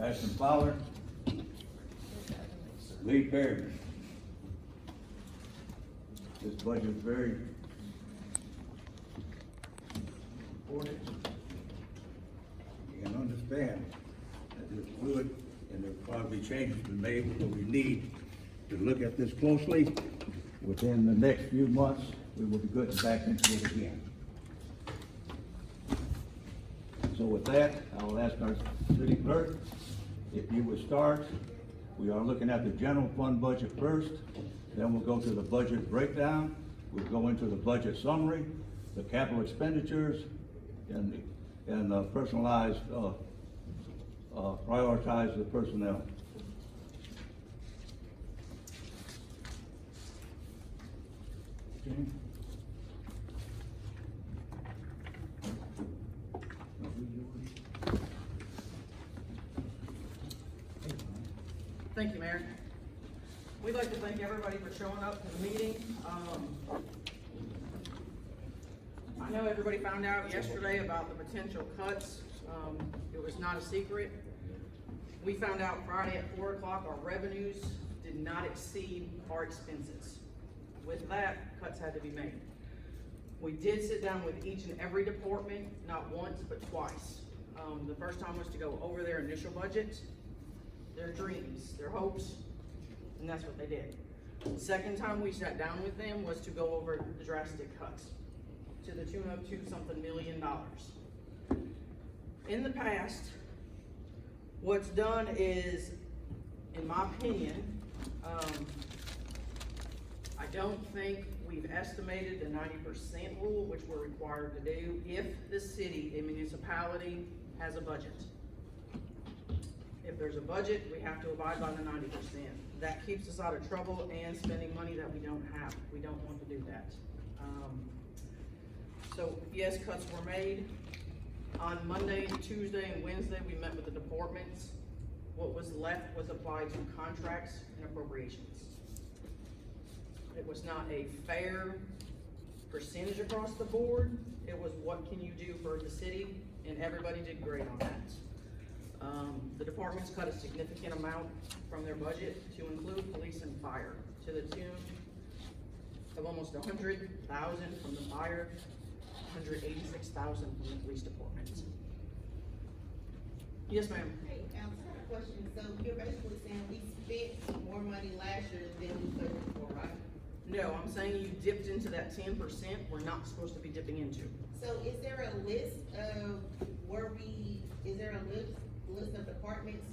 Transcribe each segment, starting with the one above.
Ashton Fowler, Lee Perry. This budget is very important. You can understand that it's fluid and there'll probably changes been made, but we need to look at this closely. Within the next few months, we will be getting back into it again. So with that, I will ask our city clerk, if you would start. We are looking at the general fund budget first, then we'll go to the budget breakdown, we'll go into the budget summary, the capital expenditures, and personalized, prioritize the personnel. Okay. Thank you, Mayor. We'd like to thank everybody for showing up to the meeting. I know everybody found out yesterday about the potential cuts. It was not a secret. We found out Friday at 4 o'clock our revenues did not exceed our expenses. With that, cuts had to be made. We did sit down with each and every department, not once, but twice. The first time was to go over their initial budget, their dreams, their hopes, and that's what they did. The second time we sat down with them was to go over the drastic cuts to the tune of $2-something million. In the past, what's done is, in my opinion, I don't think we've estimated the 90% rule, which we're required to do if the city, a municipality, has a budget. If there's a budget, we have to abide by the 90%. That keeps us out of trouble and spending money that we don't have. We don't want to do that. So yes, cuts were made. On Monday, Tuesday, and Wednesday, we met with the departments. What was left was applied to contracts and appropriations. It was not a fair percentage across the board. It was what can you do for the city, and everybody did great on that. The departments cut a significant amount from their budget to include police and fire, to the tune of almost $100,000 from the fire, $186,000 from the police department. Yes, ma'am. Hey, I have a question. So you're basically saying we spent more money last year than we budgeted for, right? No, I'm saying you dipped into that 10% we're not supposed to be dipping into. So is there a list of is there a list of departments,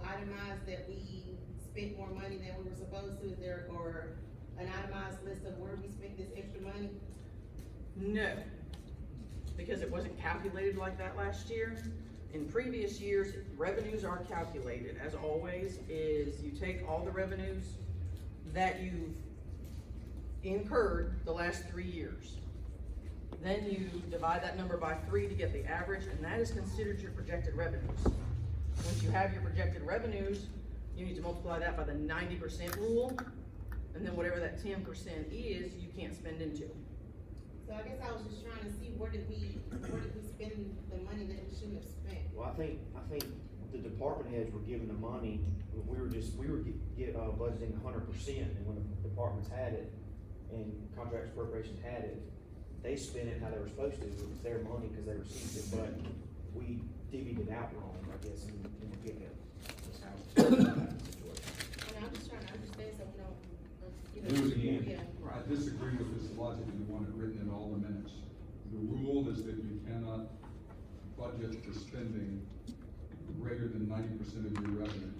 itemized that we spent more money than we were supposed to? Is there, or an itemized list of where we spent this extra money? No, because it wasn't calculated like that last year. In previous years, revenues are calculated, as always, is you take all the revenues that you've incurred the last 3 years. Then you divide that number by 3 to get the average, and that is considered your projected revenues. Once you have your projected revenues, you need to multiply that by the 90% rule, and then whatever that 10% is, you can't spend into. So I guess I was just trying to see where did we spend the money that we shouldn't have spent? Well, I think the department heads were given the money, we were budgeting 100%, and when the departments had it, and contracts appropriations had it, they spent it how they were supposed to. It was their money because they received it, but we divvied it out wrong, I guess, in the get-go. That's how it's situation. I'm just trying to understand so we don't, Do it again. Yeah. I disagree with this logic and you want it written in all the minutes. The rule is that you cannot budget for spending greater than 90% of your revenue.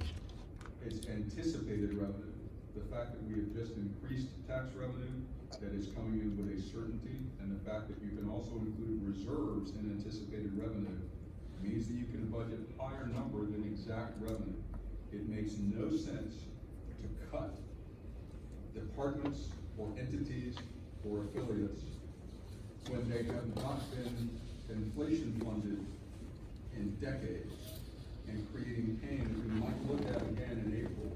It's anticipated revenue. The fact that we have just increased tax revenue that is coming in with a certainty, and the fact that you can also include reserves in anticipated revenue means that you can budget higher number than exact revenue. It makes no sense to cut departments or entities or affiliates when they have not been inflation funded in decades and creating pain that we might look at again in April.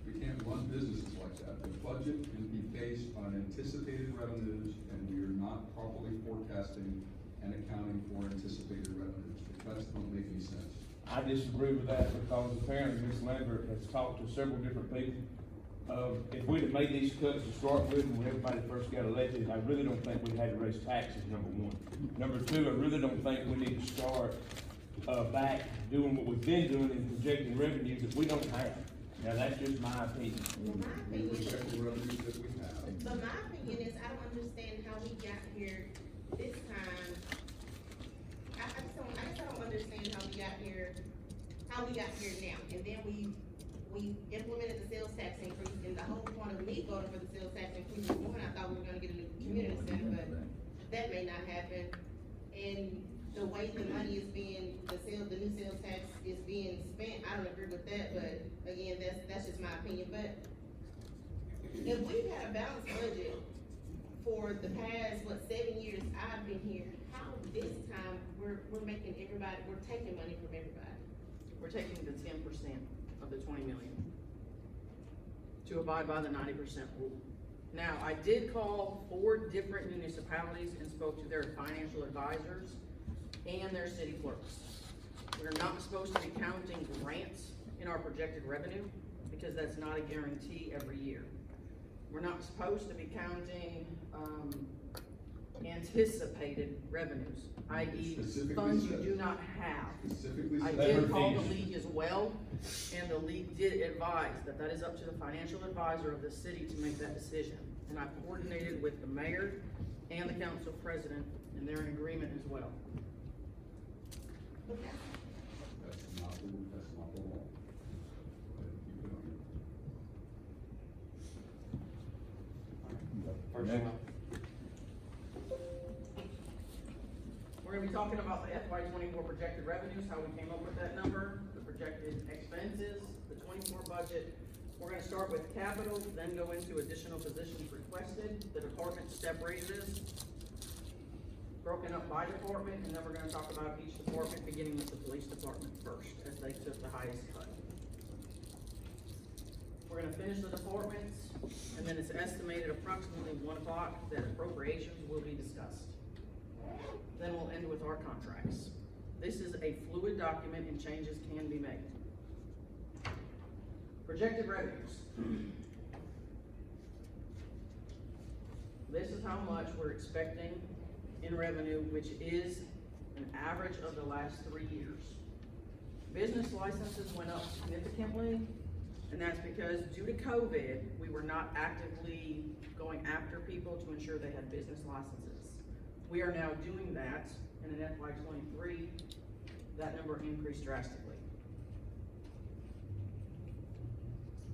We can't run businesses like that. The budget can be based on anticipated revenues, and we are not properly forecasting and accounting for anticipated revenues. The cuts don't make any sense. I disagree with that because apparently Ms. Lambert has talked to several different people. If we'd have made these cuts to start with when everybody first got elected, I really don't think we had to raise taxes, number one. Number two, I really don't think we need to start, back doing what we've been doing in projecting revenues that we don't have. Now, that's just my opinion. Well, my We opinion is, project the revenues that we have. but my opinion is, I don't understand how we got here this time. I guess I don't understand how we got here now, and then we implemented the sales tax increase, and the whole point of me voting for the sales tax increase was one, I thought we were gonna get a new community center, but that may not happen. And the way the money is being, the new sales tax is being spent, I don't agree with that, but again, that's just my opinion, but if we've had a balanced budget for the past, 7 years I've been here, how this time we're making everybody, we're taking money from everybody? We're taking the 10% of the 20 million to abide by the 90% rule. Now, I did call 4 different municipalities and spoke to their financial advisors and their city clerks. We're not supposed to be counting grants in our projected revenue because that's not a guarantee every year. We're not supposed to be counting, anticipated revenues, i.e. Specifically funds you said. do not have. Specifically I said. did call the league as well, and the league did advise that that is up to the financial advisor of the city to make that decision. And I coordinated with the mayor and the council president, and they're in agreement as well. But that's That's not the law. Keep it on. Personnel. We're gonna be talking about the FY 24 projected revenues, how we came up with that number, the projected expenses, the 24 budget. We're gonna start with capital, then go into additional positions requested, the department separated this, broken up by department, and then we're gonna talk about each department, beginning with the police department first, as they took the highest cut. We're gonna finish the departments, and then it's estimated approximately 1 o'clock that appropriations will be discussed. Then we'll end with our contracts. This is a fluid document and changes can be made. Projected revenues. This is how much we're expecting in revenue, which is an average of the last 3 years. Business licenses went up significantly, and that's because due to COVID, we were not actively going after people to ensure they had business licenses. We are now doing that, and in FY 23, that number increased drastically.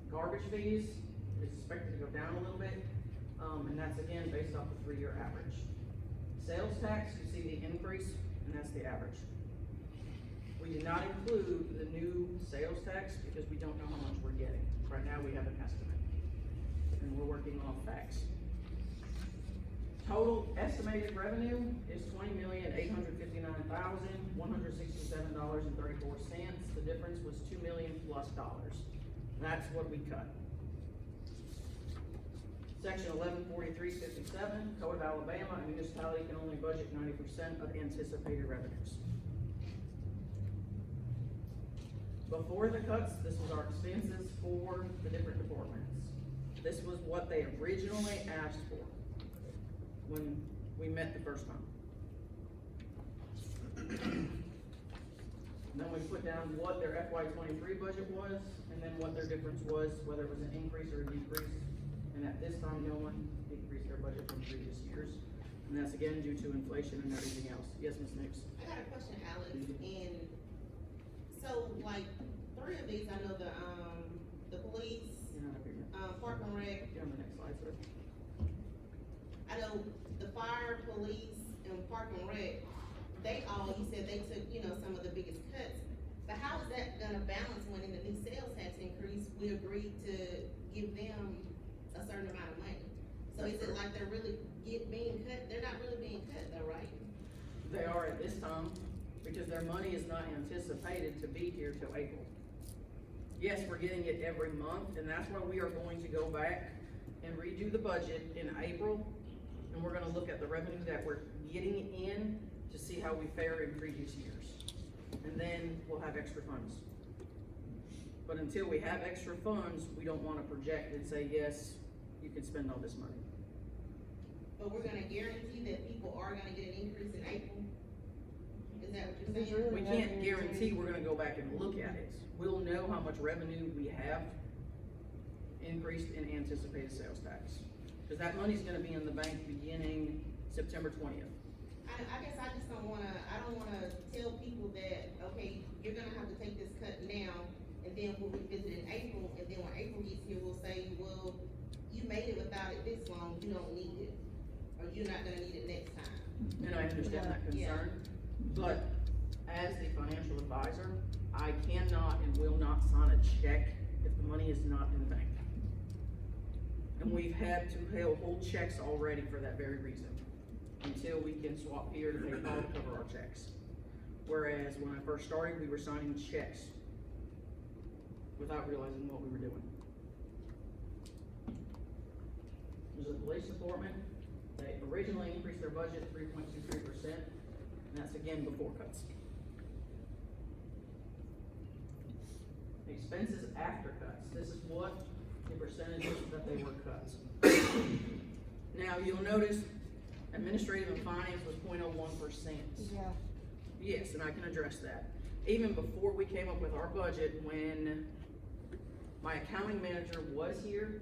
Garbage fees is expected to go down a little bit, and that's again based off the 3-year average. Sales tax, you see the increase, and that's the average. We did not include the new sales tax because we don't know how much we're getting. Right now, we have an estimate, and we're working off facts. Total estimated revenue is $20,859,167.34. The difference was $2 million plus. That's what we cut. Section 1143.57, Code of Alabama, a municipality can only budget 90% of anticipated revenues. Before the cuts, this was our expenses for the different departments. This was what they originally asked for when we met the first time. Then we put down what their FY 23 budget was, and then what their difference was, whether it was an increase or a decrease. And at this time, no one decreased their budget from previous years. And that's again due to inflation and everything else. Yes, Ms. Nix? I got a question, Alex, and so like 3 of these, I know the police, You're not up here. Park and Rec, Get on the next slide, sir. I know the fire, police, and Park and Rec, they all, you said they took, some of the biggest cuts. But how is that gonna balance when in the new sales tax increase, we agreed to give them a certain amount of money? So is it like they're really being cut? They're not really being cut though, right? They are at this time, because their money is not anticipated to be here till April. Yes, we're getting it every month, and that's why we are going to go back and redo the budget in April. And we're gonna look at the revenue that we're getting in to see how we fare in previous years. and then we'll have extra funds. But until we have extra funds, we don't wanna project and say, yes, you can spend all this money. But we're gonna guarantee that people are gonna get an increase in April? Is that what you're saying? We can't guarantee we're gonna go back and look at it. We'll know how much revenue we have increased in anticipated sales tax. Cause that money's gonna be in the bank beginning September 20th. I guess I just don't wanna tell people that, okay, you're gonna have to take this cut now, and then we'll revisit in April, and then when April gets here, we'll say, well, you made it without it this long, you don't need it, or you're not gonna need it next time. And I understand that Yeah. concern, but as the financial advisor, I cannot and will not sign a check if the money is not in the bank. And we've had to hold checks already for that very reason, until we can swap here to pay Paul to cover our checks. Whereas when I first started, we were signing checks without realizing what we were doing. There's a police department, they originally increased their budget 3.23%, and that's again before cuts. Expenses after cuts, this is what the percentages that they were cuts. Now, you'll notice administrative and finance was 0.01%. Yeah. Yes, and I can address that. Even before we came up with our budget, when my accounting manager was here,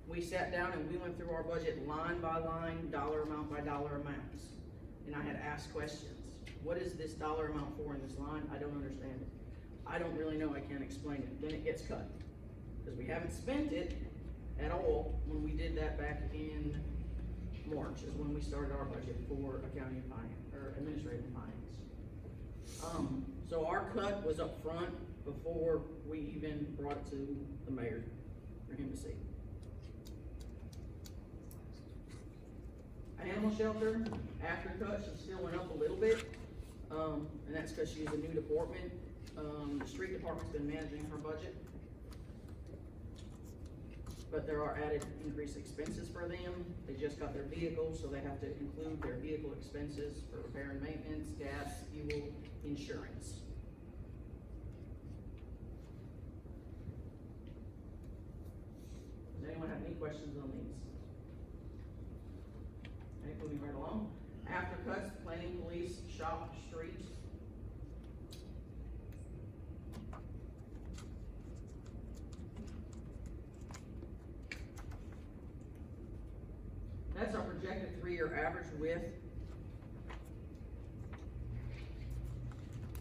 we sat down and we went through our budget line by line, dollar amount by dollar amounts. And I had asked questions. What is this dollar amount for in this line? I don't understand it. I don't really know, I can't explain it. Then it gets cut. Because we haven't spent it at all when we did that back in March, is when we started our budget for accounting and finance, or administrative and finance. So our cut was up front before we even brought it to the mayor for him to see. Animal shelter, after cut, she still went up a little bit, and that's because she's a new department. The street department's been managing her budget. But there are added increased expenses for them. They just got their vehicles, so they have to include their vehicle expenses for repair and maintenance, gas, fuel, insurance. Does anyone have any questions on these? Okay, moving right along. After cuts, planning, police, shop, street. That's our projected 3-year average with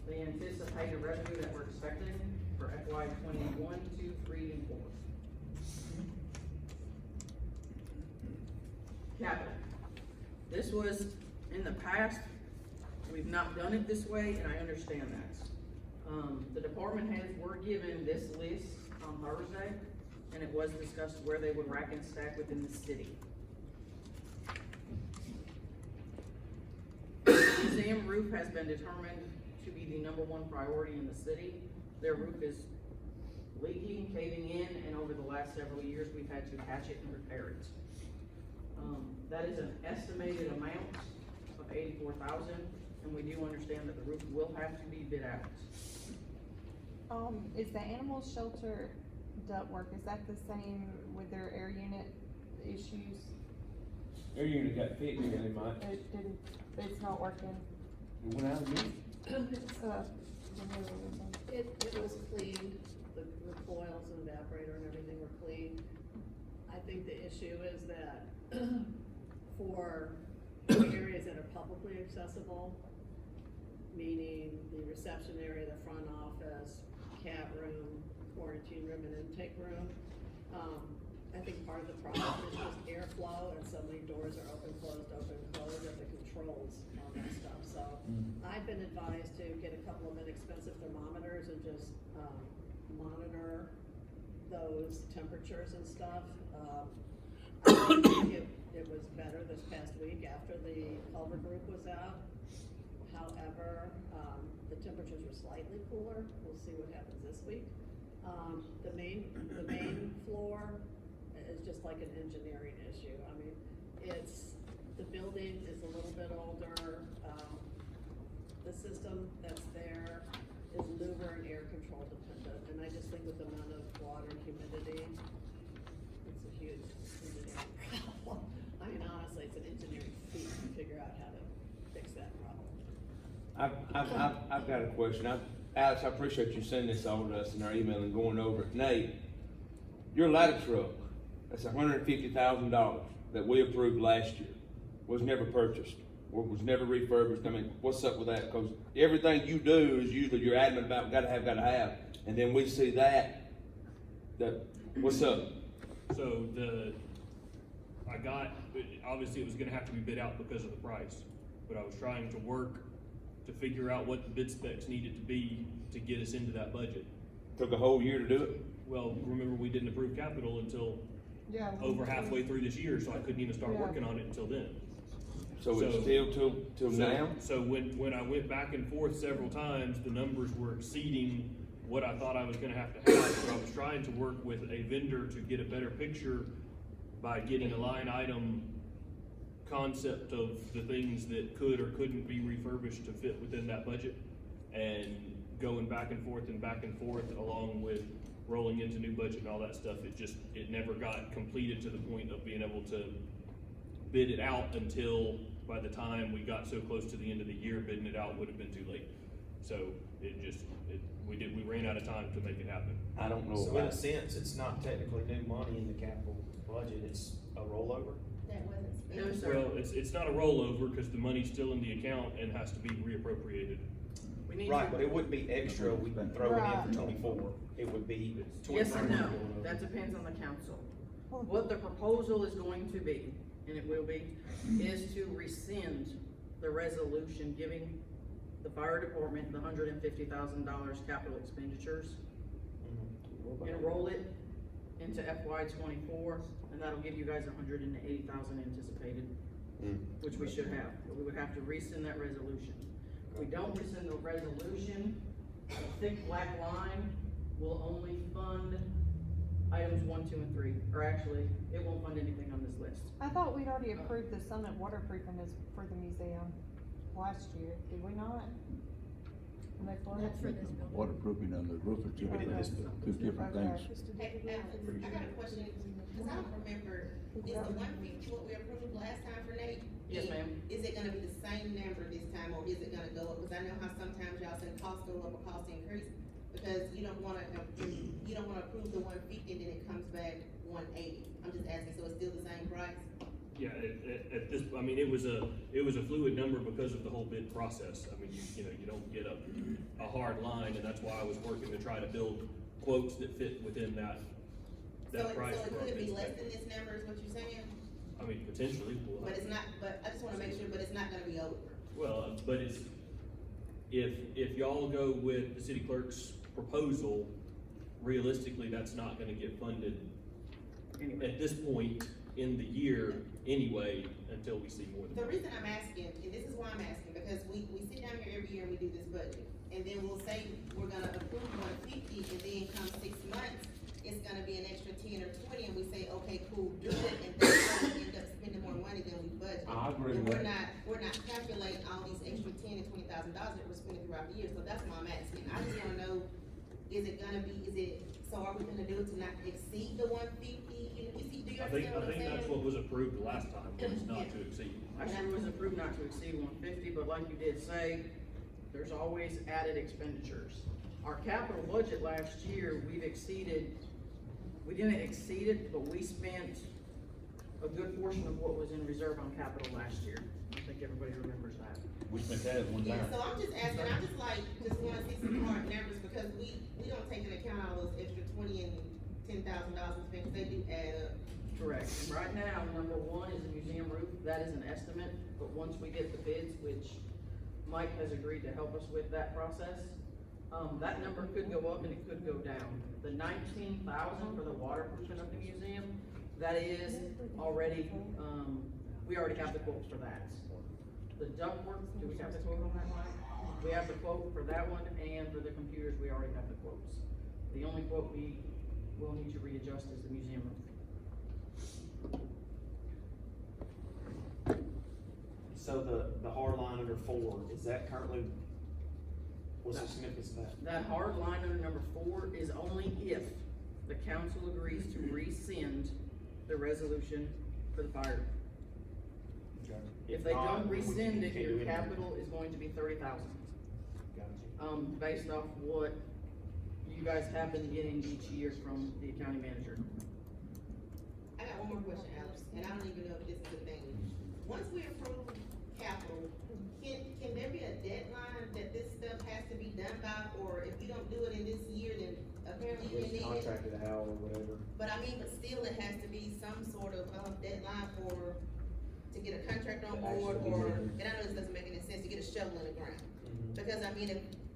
the anticipated revenue that we're expecting for FY 21, 2, 3, and 4. Capital. This was, in the past, we've not done it this way, and I understand that. The department heads were given this list on Thursday, and it was discussed where they would rack and stack within the city. Museum roof has been determined to be the #1 priority in the city. Their roof is leaking, caving in, and over the last several years, we've had to patch it and repair it. That is an estimated amount of $84,000, and we do understand that the roof will have to be bid out. Is the animal shelter ductwork, is that the same with their air unit issues? Air unit got fixed, and it might, It's not working. it went out of use. It was cleaned, the coils and evaporator and everything were cleaned. I think the issue is that for areas that are publicly accessible, meaning the reception area, the front office, cat room, quarantine room, and intake room, I think part of the problem is just airflow, and so many doors are open, closed, and the controls on that stuff, so. I've been advised to get a couple of inexpensive thermometers and just, monitor those temperatures and stuff. I think it was better this past week after the Culver group was out. However, the temperatures were slightly cooler, we'll see what happens this week. The main floor is just like an engineering issue. I mean, the building is a little bit older. the system that's there is louver and air control dependent, and I just think with the amount of water and humidity, it's a huge engineering problem. I mean, honestly, it's an engineering feat to figure out how to fix that problem. I've got a question. Alex, I appreciate you sending this all to us in our email and going over it. Nate, your ladder truck, that's $150,000 that we approved last year, was never purchased, or was never refurbished. I mean, what's up with that? Because everything you do is usually you're adamant about, gotta have, and then we see that, what's up? So obviously it was gonna have to be bid out because of the price, but I was trying to work to figure out what the bid specs needed to be to get us into that budget. Took a whole year to do it? Well, remember, we didn't approve capital until Yeah. over halfway through this year, so I couldn't even start working on it until then. So it's still till now? So when I went back and forth several times, the numbers were exceeding what I thought I was gonna have to have, so I was trying to work with a vendor to get a better picture by getting a line item concept of the things that could or couldn't be refurbished to fit within that budget, and going back and forth along with rolling into new budget and all that stuff. It never got completed to the point of being able to bid it out until by the time we got so close to the end of the year, bidding it out would have been too late. So we ran out of time to make it happen. I don't know So in a about, sense, it's not technically new money in the capital budget, it's a rollover? That wasn't spent. No, sir. Well, it's not a rollover because the money's still in the account and has to be reappropriated. We need Right, to- but it wouldn't be extra, we can throw it in for 24, it would be Yes 24. and no, that depends on the council. What the proposal is going to be, and it will be, is to rescind the resolution giving the fire department the $150,000 capital expenditures, enroll it into FY '24, and that'll give you guys $180,000 anticipated, which we should have, but we would have to rescind that resolution. If we don't rescind the resolution, the thick black line will only fund items 1, 2, and 3, or actually, it won't fund anything on this list. I thought we'd already approved the summit waterproofing is for the museum last year, did we not? That's for this building. Waterproofing on the roof are two different things. Hey, Alex, I got a question, cause I don't remember, is the 150 what we approved last time for Nate? Yes, ma'am. Is it gonna be the same number this time, or is it gonna go up? Cause I know how sometimes y'all say costs go up or costs increase, because you don't wanna approve the 150 and then it comes back 180. I'm just asking, so it's still the same price? Yeah, at this, I mean, it was a fluid number because of the whole bid process. I mean, you know, you don't get a hard line, and that's why I was working to try to build quotes that fit within that price. So it for our could bid be less spec. than this number is what you're saying? I mean, potentially. But it's not, but I just wanna make sure, but it's not gonna be over. Well, but if y'all go with the city clerk's proposal, realistically, that's not gonna get funded Anyway, at this point in the year anyway, until we see more than The that. reason I'm asking, and this is why I'm asking, because we sit down here every year and we do this budget, and then we'll say we're gonna approve 150, and then come 6 months, it's gonna be an extra 10 or 20, and we say, okay, cool, do it, and then we end up spending more money than we budgeted. I agree And with we're not calculating all these extra $10,000 and $20,000 that we're spending throughout the year, so that's why I'm asking. I just wanna know, so are we gonna do it to not exceed the 150? Do you I think understand what I'm saying? that's what was approved the last time, was not to exceed. actually, it was approved not to exceed 150, but like you did say, there's always added expenditures. Our capital budget last year, we didn't exceed it, but we spent a good portion of what was in reserve on capital last year. I think everybody remembers that. we spent that at one Yeah, time. so I'm just asking, I just wanna see some hard numbers, because we don't take into account all those extra $20,000 and $10,000 we spend, 'cause they do add up. Correct. And right now, number 1 is the museum roof. That is an estimate, but once we get the bids, which Mike has agreed to help us with that process, that number could go up and it could go down. The 19,000 for the waterproofing of the museum, that is already, we already have the quote for that. The ductwork, do we have the quote on that, Mike? We have the quote for that one, and for the computers, we already have the quotes. The only quote we will need to readjust is the museum roof. So the hard line under 4, is that currently What's the significance of that? That hard line under number 4 is only if the council agrees to rescind the resolution for the fire. If they not, don't we rescind it, can't do your anything. capital is going to be 30,000. Gotcha. Based off what you guys have been getting each year from the county manager. I got one more question, Alex, and I don't even know if this is a thing. Once we approve capital, can there be a deadline that this stuff has to be done by? Or if you don't do it in this year, then apparently you It's need it? contracted out or whatever. But I mean, but still it has to be some sort of, deadline to get a contract on board, or, and I know this doesn't make any sense, to get a shovel in the ground. Because I mean,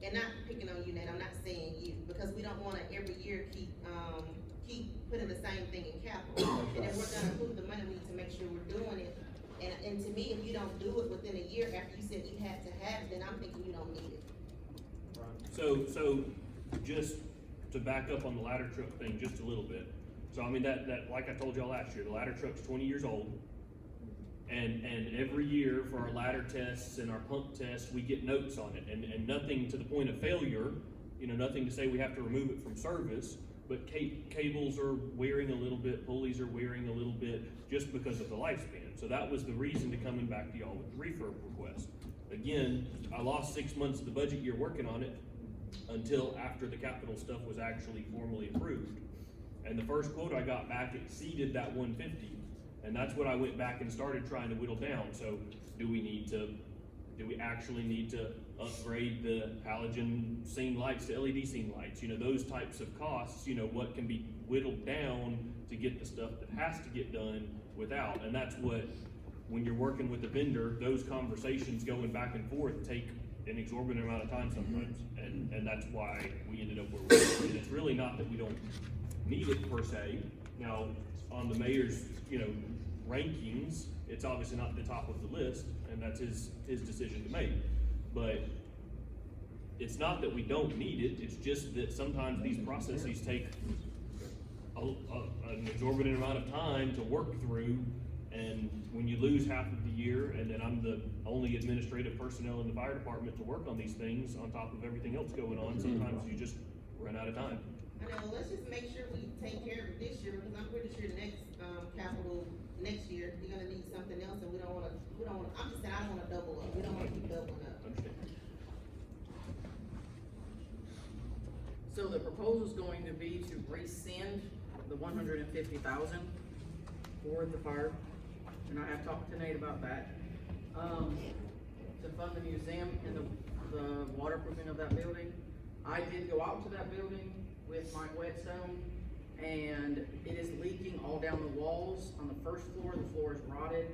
and not picking on you, Nate, I'm not saying you, because we don't wanna every year keep putting the same thing in capital. And if we're gonna approve the money, we need to make sure we're doing it. And to me, if you don't do it within a year after you said you had to have it, then I'm thinking you don't need it. So just to back up on the ladder truck thing just a little bit. So I mean, that, like I told y'all last year, the ladder truck's 20 years old. And every year for our ladder tests and our pump tests, we get notes on it, and nothing to the point of failure, you know, nothing to say we have to remove it from service, but cables are wearing a little bit, pulleys are wearing a little bit, just because of the lifespan. So that was the reason to coming back to y'all with the refurb request. Again, I lost 6 months of the budget year working on it until after the capital stuff was actually formally approved. And the first quote I got back exceeded that 150. And that's what I went back and started trying to whittle down. So do we actually need to upgrade the halogen scene lights to LED scene lights? You know, those types of costs, you know, what can be whittled down to get the stuff that has to get done without. And that's what, when you're working with the vendor, those conversations going back and forth take an exorbitant amount of time sometimes. And that's why we ended up where we are. And it's really not that we don't need it per se. Now, on the mayor's, you know, rankings, it's obviously not the top of the list, and that's his decision to make. But it's not that we don't need it, it's just that sometimes these processes take an exorbitant amount of time to work through, and when you lose half of the year, and then I'm the only administrative personnel in the fire department to work on these things, on top of everything else going on, sometimes you just run out of time. I know, let's just make sure we take care of it this year, because I'm pretty sure next, capital, next year, you're gonna need something else, and we don't wanna, I'm just saying, I don't wanna double up, we don't wanna keep doubling up. Understand? So the proposal's going to be to rescind the 150,000 for the fire, and I have talked to Nate about that. To fund the museum and the waterproofing of that building. I did go out to that building with my whetstone, and it is leaking all down the walls. On the first floor, the floor is rotted,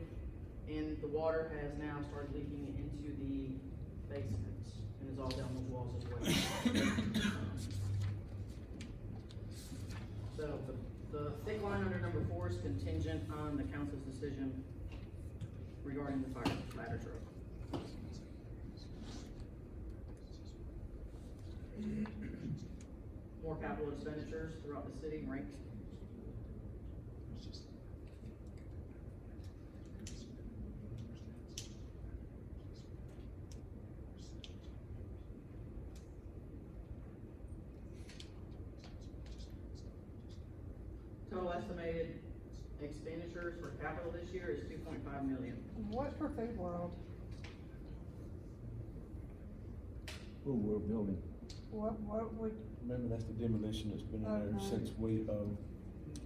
and the water has now started leaking into the basements, and is all down those walls as well. So the thick line under number 4 is contingent on the council's decision regarding the fire ladder truck. More capital expenditures throughout the city ranked. Total estimated expenditures for capital this year is 2.5 million. What for Food World? Who we're building. What would, Remember, that's the demolition that's been in there Okay. since we,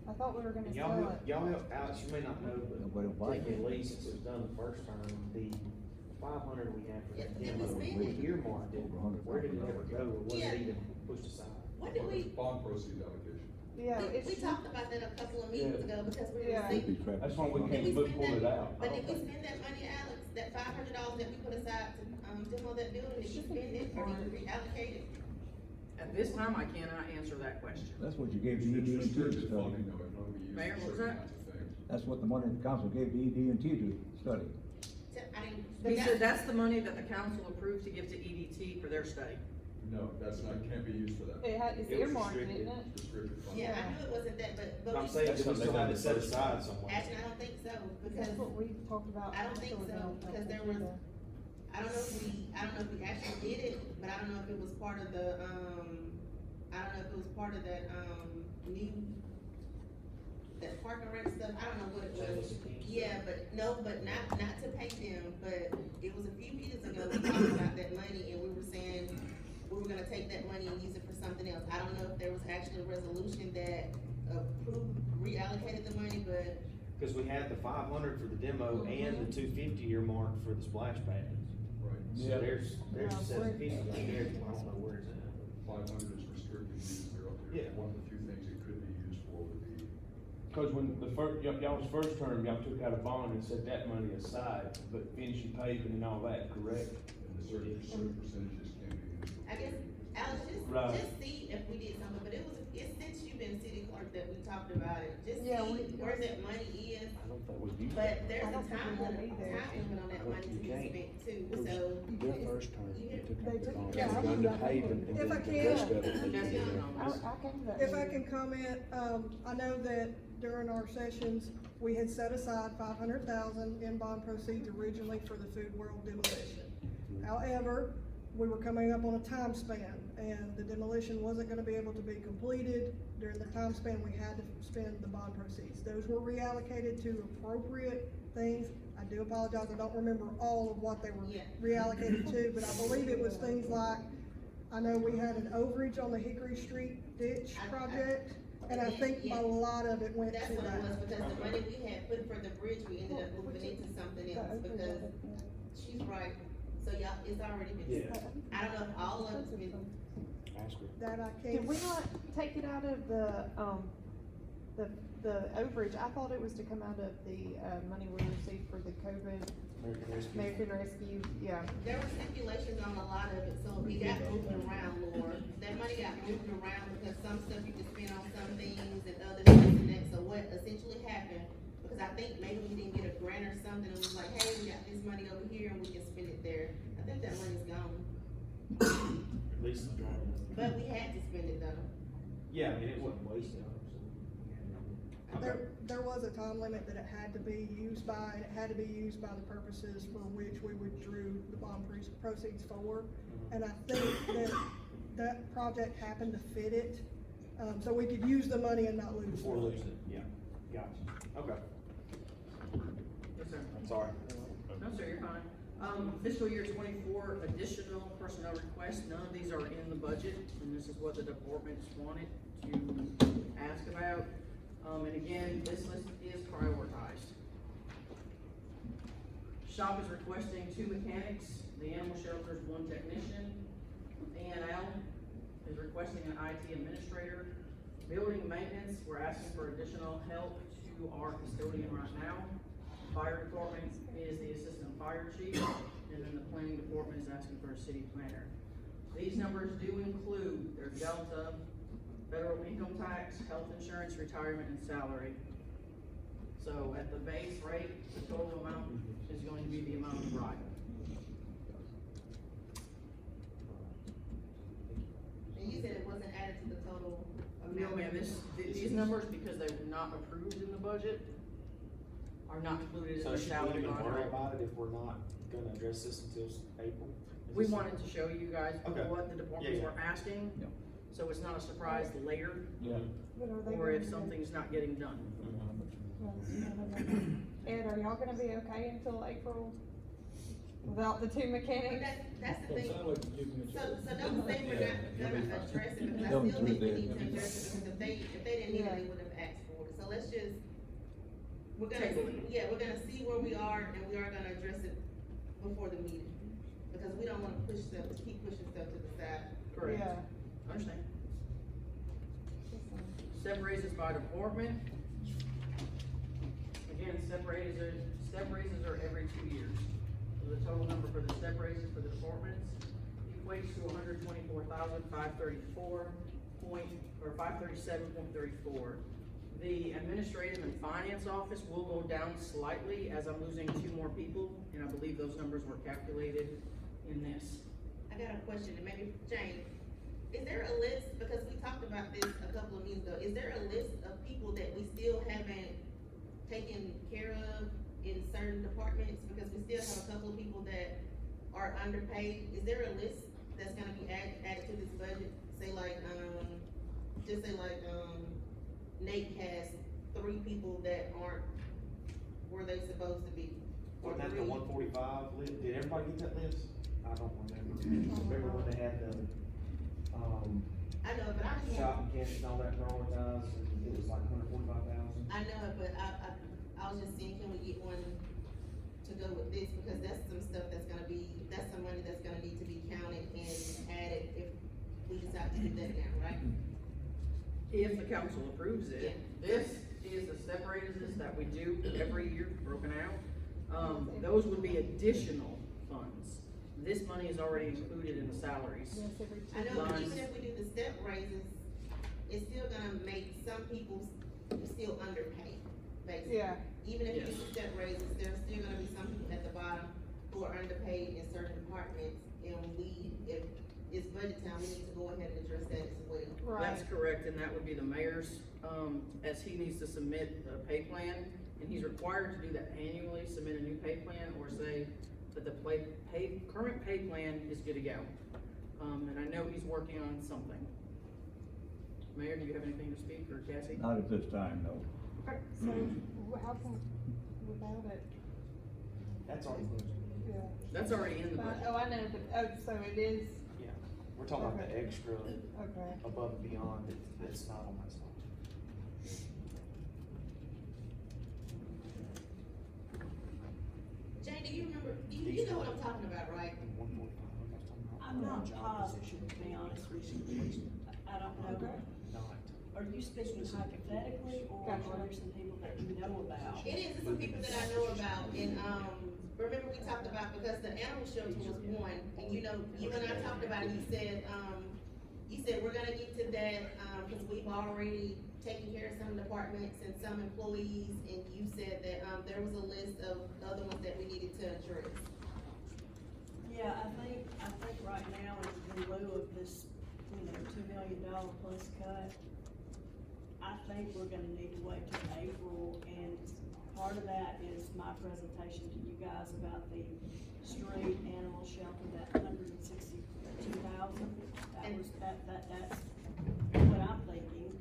I thought we were gonna And sell it. y'all help, Alex, you may not know, Nobody will but buy it. taking lease, since it was done the first term, the 500 we had for the Yeah, did we demo, spend we it? earmarked it. Over 100. Where did it ever go, or was Yeah. it even pushed aside? What did we, Bond proceeds allocation. Yeah, we it's, talked about that a couple of meetings ago, because we were Yeah. receiving. that's why we Did can't we pull spend it that- out. But did we spend that money, Alex, that $500 that we put aside to, demo that building, did you spend it, or did you reallocate it? At this time, I cannot answer that question. That's what you gave It's the ED&T to restricted study. funding, though, it can only be used Mayor, for what was certain that? kinds of things. That's what the money the council gave the ED&T to study. I didn't. He said that's the money that the council approved to give to EDT for their study. No, that's not, can't be used for that. it's It was earmarked, restricted. isn't it? It's restricted funding. Yeah, I knew it wasn't that, but I'm we, saying, That's that we something still have they it set done aside somewhere. actually, I don't think so, because That's what we talked about. I don't think so, because there was- I don't know if we actually did it, but I don't know if it was part of the, I don't know if it was part of that, new, that park and rec stuff, I don't know what it was. Yeah, but not to pay them, but it was a few years ago, we talked about that money and we were saying we were gonna take that money and use it for something else. I don't know if there was actually a resolution that approved, reallocated the money, but Cause we had the 500 for the demo and the 250 earmarked for the splash pad. Right. So there's Yeah. 750 right there, I don't know where it's at. 500 is restricted use, they're up there. Yeah. One of the few things it could be used for would be, Cause when the y'all's first term, y'all took out a bond and set that money aside, but finishing paving and all that, correct? and the certain percentages can be used for. I guess, Alex, Right. just see if we did something, but it's since you've been city clerk that we talked about it, just Yeah, see where that money is. I don't think we used But there's I a don't think time we limit, will either. on that money to be spent too, so. Their first term, they took They out the took- bond, yeah, I done the remember. paving, and If then I the can. rest of it, they That's did the it. other I came to that. If I meeting. can comment, I know that during our sessions, we had set aside 500,000 in bond proceeds originally for the Food World demolition. However, we were coming up on a time span, and the demolition wasn't gonna be able to be completed during the time span we had to spend the bond proceeds. Those were reallocated to appropriate things. I do apologize, I don't remember all of what they were Yeah. reallocated to, but I believe it was things like, I know we had an overage on the Hickory Street ditch project, and I think a lot of it went That's to what it was, that. because the money we had put for the bridge, we ended up moving into something else, because she's right, so y'all, it's already been, Yeah. I don't know if all of it's been, Ask her. That I Did can't, we not take it out of the overage? I thought it was to come out of the, money we received for the COVID American Rescue, yeah. there were stipulations on a lot of it, so it got moved around, Laura. That money got moved around because some stuff you could spend on some things and other stuff and that, so what essentially happened, because I think maybe we didn't get a grant or something, and it was like, hey, we got this money over here and we can spend it there. I think that money's gone, At least the drawing. but we had to spend it though. Yeah, I mean, it wasn't wasted. there was a time limit that it had to be used by, and it had to be used by the purposes for which we withdrew the bond proceeds for. And I think that project happened to fit it, so we could use the money and not lose. Before losing it, yeah, gotcha, okay, Yes, sir. sorry. No, sir, you're fine. Fiscal year 24 additional personnel requests, none of these are in the budget, and this is what the departments wanted to ask about. And again, this list is prioritized. Shop is requesting 2 mechanics, the animal shelter is 1 technician, A&L is requesting an IT administrator. Building maintenance, we're asking for additional help to our custodian right now. Fire department is the assistant fire chief, and then the planning department is asking for a city planner. These numbers do include their delta, federal income tax, health insurance, retirement, and salary. So at the base rate, the total amount is going to be the amount right. And you said it wasn't added to the total No, amount? ma'am, these numbers, because they were not approved in the budget, are not included in So the should we salary even line. worry about it if we're not gonna address this until April? Is We this- wanted to show you guys Okay. what the departments Yeah, were asking, so it's not a surprise later, Yeah. But are they or if gonna- something's not getting done. Ed, are y'all gonna be okay until April without the 2 But mechanics? that's the thing, so don't say we're not gonna address it, because I Don't still do think we that. need to address it, because if they didn't need it, they would have asked for it, so let's just, we're Table gonna, it. yeah, we're gonna see where we are, and we are gonna address it before the meeting, because we don't wanna push stuff, keep pushing stuff to the side. Correct. Yeah. Understand. Step raises by department. Again, step raises are every 2 years. So the total number for the step raises for the departments equates to 537.34. The administrative and finance office will go down slightly as I'm losing 2 more people, and I believe those numbers were calculated in this. I got a question, and maybe Jane, is there a list, because we talked about this a couple of meetings ago, is there a list of people that we still haven't taken care of in certain departments? Because we still have a couple of people that are underpaid, is there a list that's gonna be added to this budget? Say like, just say like, Nate has 3 people that aren't where they supposed to be. Or Wasn't that the 3. 145 list? Did everybody get that list? I don't remember. Remember when they had the, I know, but I can't. shopping candidates and all that prioritized, and it was like 145,000? I know it, but I was just saying, can we get one to go with this, because that's some stuff that's some money that's gonna need to be counted and added if we decide to do that now, right? If the council approves it, this is the step raises that we do every year, broken out. Those would be additional funds. This money is already included in the salaries. Yes, every I two know, but Lines. even if we do the step raises, it's still gonna make some people still underpaid, basically. Yeah. Even if you do Yes. the step raises, there's still gonna be some people at the bottom who are underpaid in certain departments, and if it's budget time, we need to go ahead and address that as well. Right. That's correct, and that would be the mayor's, as he needs to submit a pay plan, and he's required to do that annually, submit a new pay plan, or say that the current pay plan is good to go. And I know he's working on something. Mayor, do you have anything to speak, or Cassie? Not at this time, no. Okay. So, how come without it? That's already, Yeah. That's already in the But, budget. oh, I know, but, oh, so it is, yeah, we're talking about the extra okay. above and beyond that's not on that slide. Jane, do you remember, you know what I'm talking about, right? 145, I was talking about. I'm not job positive, position. to be honest with you. I don't know. Not. Are you speaking hypothetically, or are there some people that you know about? It is, some people that I know about, and, remember we talked about, because the animal shelter was one, and you know, you and I talked about it, you said we're gonna get to that, cause we've already taken care of some departments and some employees, and you said that, there was a list of other ones that we needed to address. Yeah, I think right now, in lieu of this, $2 million plus cut, I think we're gonna need to wait till April, and part of that is my presentation to you guys about the street animal shelter, that $162,000. That's what I'm thinking.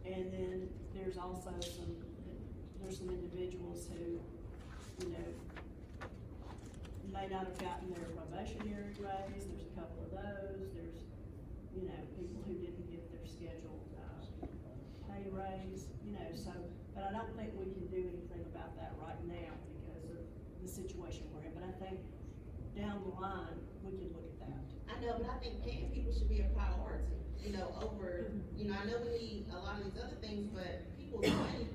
And then there's also some individuals who, may not have gotten their probationary raise, there's a couple of those, there's, people who didn't get their scheduled, pay raise, so, but I don't think we can do anything about that right now because of the situation we're in, but I think down the line, we can look at that. I know, but I think paying people should be a priority, over, I know we need a lot of these other things, but people's money,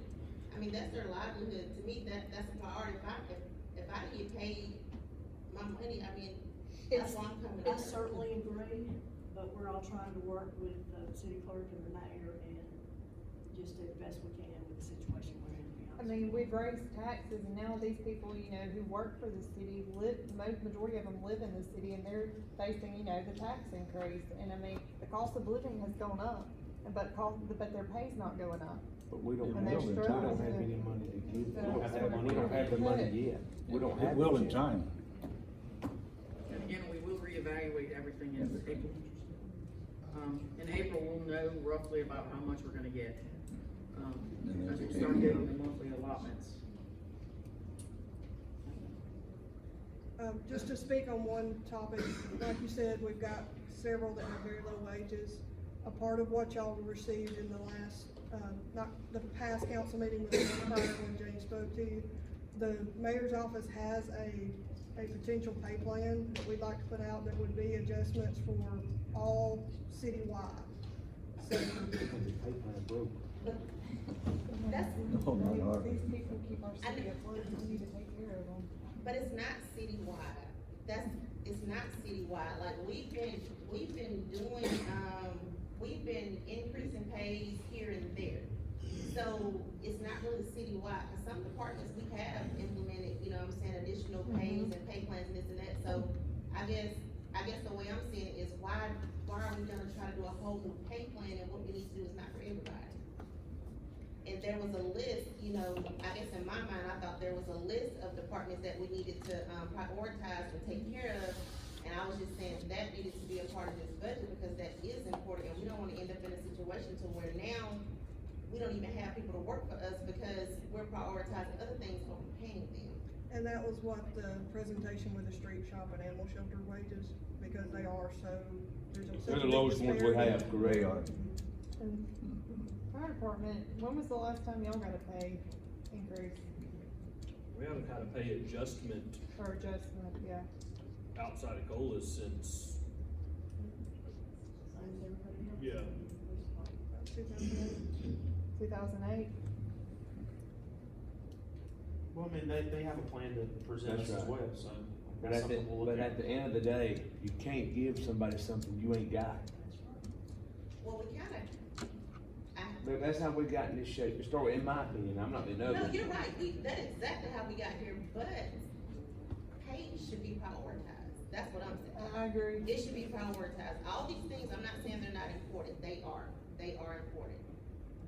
that's their livelihood. To me, that's a priority. If I get paid my money, that's why I'm coming I up. certainly agree, but we're all trying to work with the city clerk and the mayor and just do the best we can with the situation we're in, to be honest. We've raised taxes, and now these people, who work for the city, majority of them live in the city, and they're facing, the tax increase, and the cost of living has gone up, but their pay's not going up. But we don't And have, they're we don't struggling. have any money to give. So- We don't have the money yet. We don't have It will it in yet. time. And again, we will reevaluate everything in April. In April, we'll know roughly about how much we're gonna get, as we start getting the monthly allotments. Just to speak on one topic, like you said, we've got several that have very low wages. A part of what y'all received in the last, not the past council meeting, but the one prior when Jane spoke to you, the mayor's office has a potential pay plan that we'd like to put out that would be adjustments for all citywide. So, Pay plan broke. That's, No, not ours. These people keep our city afloat, we need to take care of them. but it's not citywide. It's not citywide. Like, we've been doing, we've been increasing pays here and there. So it's not really citywide, cause some departments we have implemented, additional pays and pay plans and this and that. So I guess the way I'm seeing it is why are we gonna try to do a whole new pay plan, and what we need to do is not for everybody? And there was a list, I guess in my mind, I thought there was a list of departments that we needed to, prioritize and take care of, And I was just saying that needed to be a part of this budget because that is important, and we don't wanna end up in a situation to where now we don't even have people to work for us because we're prioritizing other things over paying them. And that was what the presentation with the street shop and animal shelter wages, because they are so, there's a. such They're a the big lowest ones we disparity. have, correct. And fire department, when was the last time y'all got a pay increase We haven't had a pay adjustment or adjustment, yeah? outside of COLA since, yeah. 2008? Well, I mean, they have a plan to present us That's as right. well, so. But that's at the, something we'll but look at the end of the day, you can't give somebody something you ain't got. Well, we kinda, But that's how we got in this shape to start with, in my opinion, I'm not being ugly. no, you're right, that's exactly how we got here, but pay should be prioritized, that's what I'm saying. I agree. It should be prioritized. All these things, I'm not saying they're not important, they are important.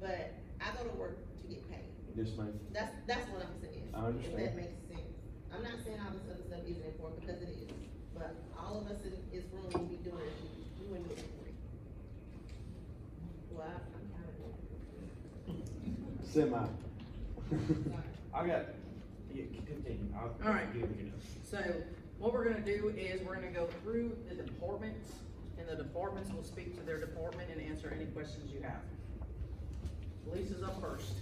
But I go to work to get paid. Yes, ma'am. That's what I'm saying. I understand. If that makes sense. I'm not saying all this other stuff isn't important because it is, but all of us in this room will be doing it, we wouldn't do it for free. Well, I'm kind of doing it. Semi. I got, yeah, continue. All right. Give it. So, what we're gonna do is, we're gonna go through the departments, and the departments will speak to their department and answer any questions you have. Police is up first,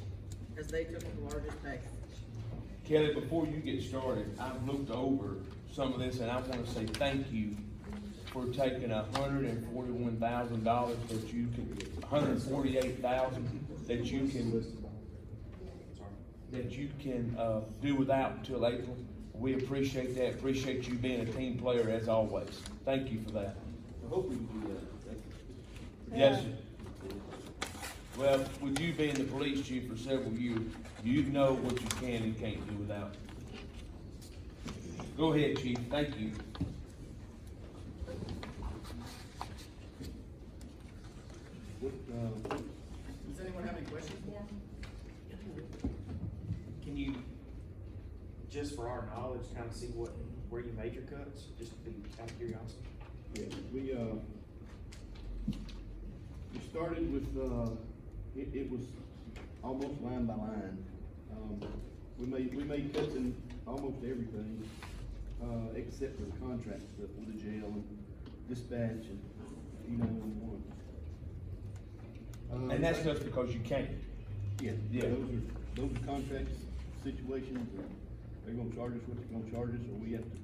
as they took the largest pay. Kelly, before you get started, I've looked over some of this and I wanna say thank you for taking $141,000 that you can, $148,000 that you can do without until April. We appreciate that, appreciate you being a team player as always. Thank you for that. I hope we can do that. Yes, sir. Well, with you being the police chief for several years, you know what you can and can't do without. Go ahead, chief, thank you. Does anyone have any questions for him? Can you, just for our knowledge, kind of see where you made your cuts, just to be out of curiosity? Yeah, we started with, it was almost line by line. We made cuts in almost everything, except for the contract stuff with the jail and dispatch and E911. And that's just because you can't. Yeah, Yeah. those are contract situations, and they're gonna charge us what they're gonna charge us, or we have to,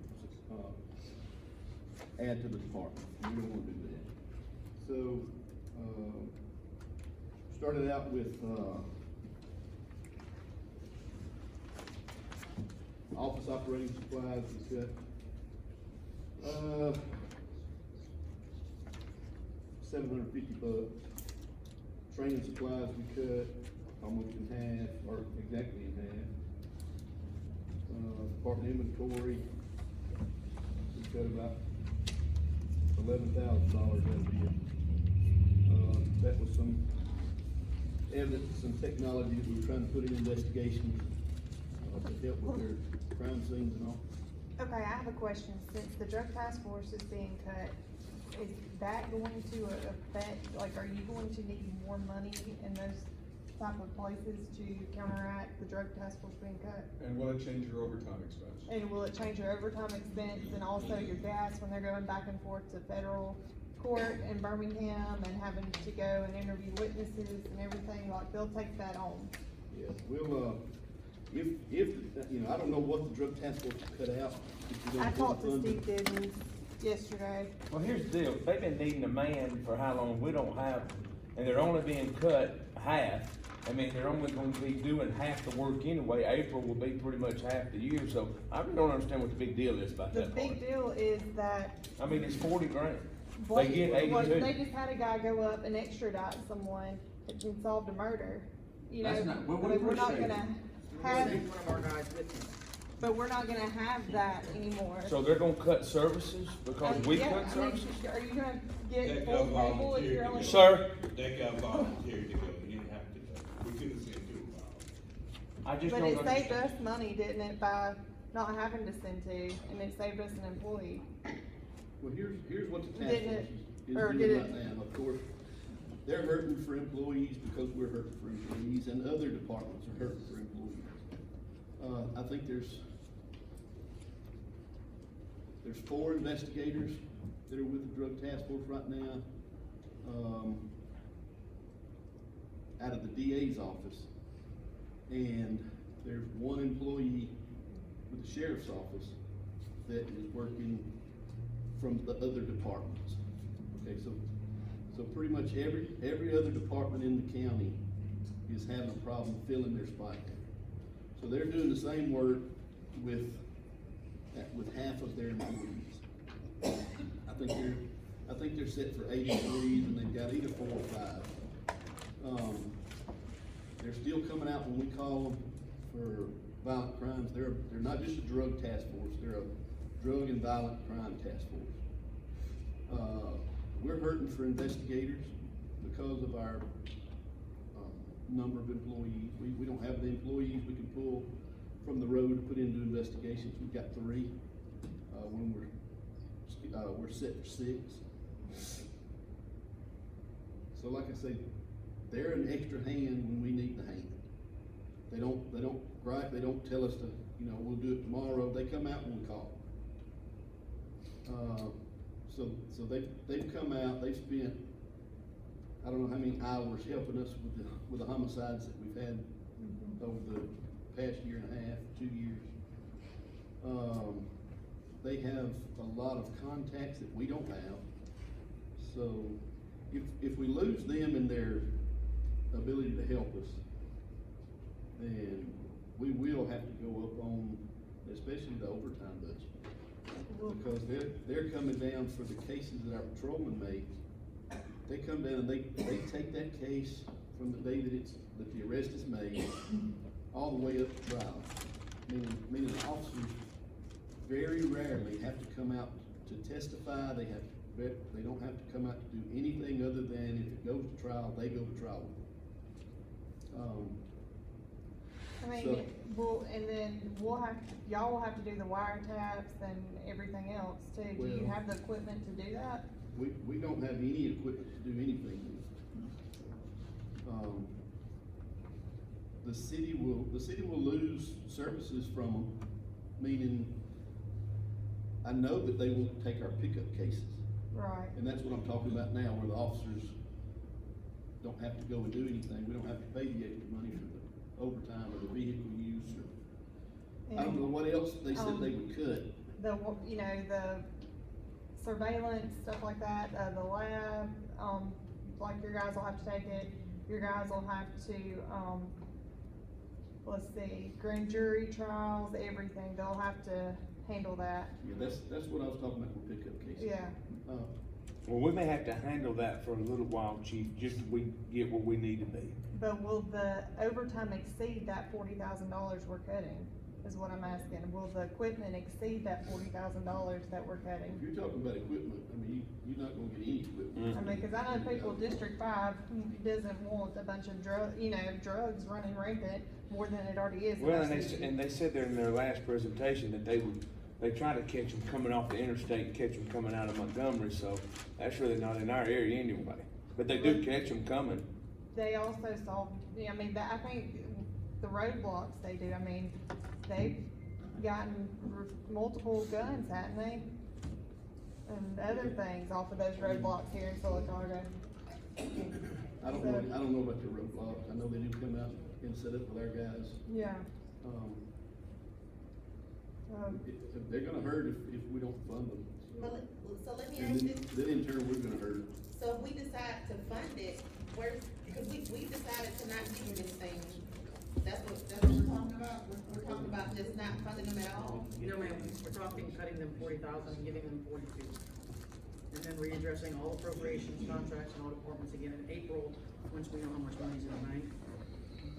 add to the department. We don't wanna do that. So, started out with, office operating supplies, we cut, $750. Training supplies, we cut almost in half, or exactly in half. Department inventory, we cut about $11,000 out of it. That was some evidence, some technology that we were trying to put in investigations, to help with their crime scenes and all. Okay, I have a question. Since the drug task force is being cut, is that going to affect, like, are you going to need more money in those type of places to counteract the drug task force being cut? And will it change your overtime expense? And will it change your overtime expense and also your gas when they're going back and forth to federal court in Birmingham and having to go and interview witnesses and everything, like, they'll take that on? Yeah, we'll, if, I don't know what the drug task force cut out. If you're I gonna talked put to it under- Steve Diggins yesterday. Well, here's the deal, they've been needing a man for how long, we don't have, and they're only being cut half. I mean, they're only gonna be doing half the work anyway, April will be pretty much half the year, so I really don't understand what the big deal is about The that part. big deal is that I mean, it's 40 grand, they Blake, get like, 82. they just had a guy go up and extradite someone that's been solved a murder. You know, That's not- well, we I mean, we're not appreciate gonna We'll have, send one of our guys with him. but we're not gonna have that anymore. So they're gonna cut services because we Yeah, cut I mean, services? are you gonna get That full got table if you're only? Sir, That got volunteered to go, we didn't have to go, we could have sent two of I just But don't it saved understand. us money, didn't it, by not having to send two, and it saved us an employee. Well, here's what the task Didn't force it- is or doing did it- right now. Of course, they're hurting for employees because we're hurting for employees, and other departments are hurting for employees. I think there's 4 investigators that are with the drug task force right now, out of the DA's office. And there's 1 employee with the sheriff's office that is working from the other departments. Okay, so pretty much every other department in the county is having a problem filling their spot. So they're doing the same work with half of their employees. I think they're set for 80 employees, and they've got either 4 or 5. They're still coming out when we call them for violent crimes. They're not just a drug task force, they're a drug and violent crime task force. We're hurting for investigators because of our, number of employees. We don't have the employees we can pull from the road to put into investigations. We've got 3, when we're set for 6. So like I say, they're an extra hand when we need the hand. They don't gripe, they don't tell us to, we'll do it tomorrow. They come out when we call. So they've come out, they've spent, I don't know how many hours helping us with the homicides that we've had over the past year and a half, 2 years. They have a lot of contacts that we don't have. So if we lose them in their ability to help us, then we will have to go up on, especially the overtime budget. Because they're coming down for the cases that our patrolmen make. They come down and they take that case from the day that the arrest is made, all the way up to trial. Meaning the officers very rarely have to come out to testify. They don't have to come out to do anything other than if it goes to trial, they go to trial with it. And then y'all will have to do the wiretaps and everything else too. Do you Well- have the equipment to do that? We don't have any equipment to do anything with. The city will lose services from them, meaning I know that they won't take our pickup cases. Right. And that's what I'm talking about now, where the officers don't have to go and do anything. We don't have to pay the extra money for the overtime or the vehicle use or, I don't know what else they said they would cut. The surveillance, stuff like that, the lab, like your guys will have to take it, your guys will have to, let's see, grand jury trials, everything, they'll have to handle that. Yeah, that's what I was talking about with pickup cases. Yeah. Well, we may have to handle that for a little while, chief, just till we get where we need to be. But will the overtime exceed that $40,000 we're cutting, is what I'm asking? Will the equipment exceed that $40,000 that we're If cutting? you're talking about equipment, you're not gonna get any equipment. I mean, cause I know people, District 5 doesn't want a bunch of drugs running rampant more than it already is. in Well, our and city. they said there in their last presentation that they try to catch them coming off the interstate, and catch them coming out of Montgomery, so that's really not in our area anyway. But they do catch them coming. They also solve, I think the roadblocks they do, they've gotten multiple guns, haven't they? And other things off of those roadblocks here in Sylacauga. I don't know about the roadblocks. I know they do come out and set up with our guys. Yeah. They're gonna hurt if we don't fund them. So let me And ask this, then in turn, we're gonna hurt. so if we decide to fund it, because we decided to not give them anything, that's what we're talking about? We're talking about just not funding them at all? No, ma'am, we're talking cutting them 40,000 and giving them 42. And then readdressing all appropriations, contracts, and all departments again in April, once we know how much money's in the bank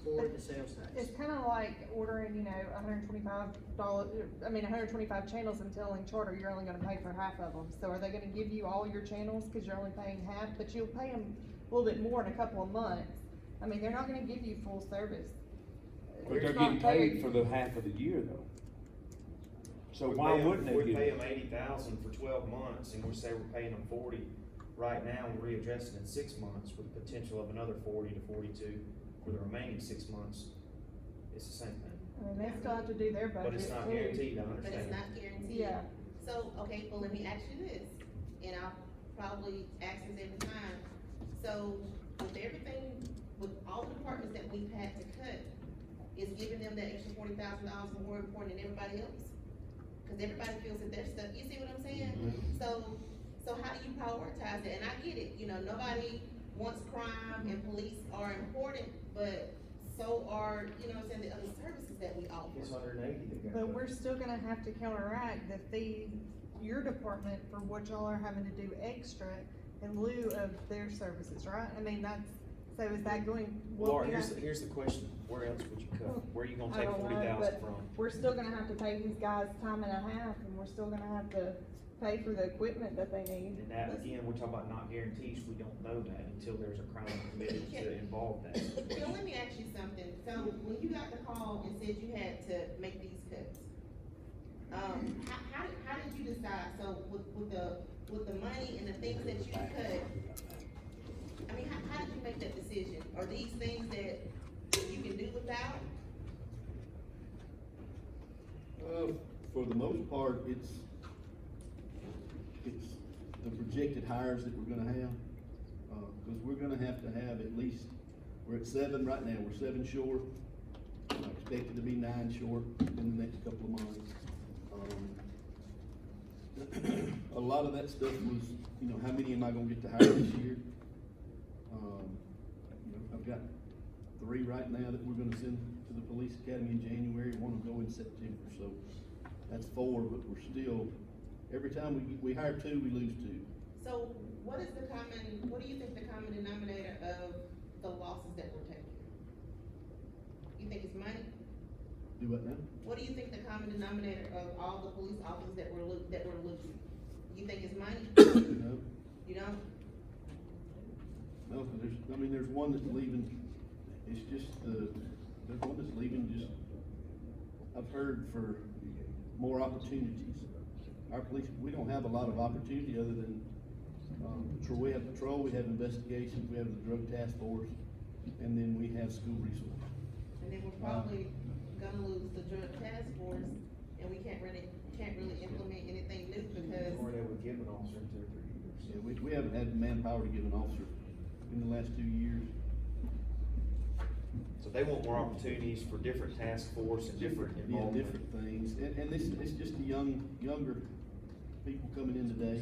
for the sales tax. It's kinda like ordering, $125 channels and telling Charter you're only gonna pay for half of them. So are they gonna give you all your channels, cause you're only paying half, but you'll pay them a little bit more in a couple of months? They're not gonna give you full service. But they're It's not getting paid fair. for the half of the year though. So We why pay 'em- wouldn't they We get pay it? them 80,000 for 12 months, and we say we're paying them 40 right now, we're readjusting in 6 months with the potential of another 40 to 42 for the remaining 6 months. It's the same thing. I mean, they still have to do their budget But it's not too. guaranteed, I But it's understand. not guaranteed. Yeah. So, okay, well, let me ask you this, and I'll probably ask this every time. So, with everything, with all the departments that we've had to cut, is giving them that extra $40,000 more important than everybody else? Cause everybody feels that their stuff, you see what I'm saying? So how do you prioritize it? And I get it, you know, nobody wants crime and police are important, but so are, you know what I'm saying, the other services that we offer. It's 180 that got But cut. we're still gonna have to counteract the fee, your department, for what y'all are having to do extra in lieu of their services, right? I mean, that's, so is that going? will Laura, we here's have- the question, where else would you cut? Where are you gonna I take don't know, 40,000 but from? We're still gonna have to pay these guys time and a half, and we're still gonna have to pay for the equipment that they need. And that, again, we're talking about not guarantees, we don't know that until there's a crime committed to involve that. Phil, let me ask you something. So when you got the call and said you had to make these cuts, how did you decide? So with the money and the things that you cut, I mean, how did you make that decision? Are these things that you can do without? For the most part, it's the projected hires that we're gonna have. Cause we're gonna have to have at least, we're at 7 right now, we're 7 short. I expect it to be 9 short in the next couple of months. A lot of that stuff was, you know, how many am I gonna get to hire this year? You know, I've got 3 right now that we're gonna send to the police academy in January, 1 will go in September, so that's 4, but we're still, every time we hire 2, we lose 2. So what do you think the common denominator of the losses that we're taking? You think it's money? Do what now? What do you think the common denominator of all the police officers that we're losing? You think it's money? No, You don't? no, 'cause there's one that's leaving, it's just, there's one that's leaving just, I've heard for more opportunities. Our police, we don't have a lot of opportunity other than, we have patrol, we have investigations, we have the drug task force, and then we have school resources. And then we're probably gonna lose the drug task force, and we can't really implement anything new because. Or they would give an officer in 2 or 3 years. Yeah, we haven't had the manpower to give an officer in the last 2 years. So they want more opportunities for different task force and different Yeah, involvement. different things, and it's just the younger people coming in today.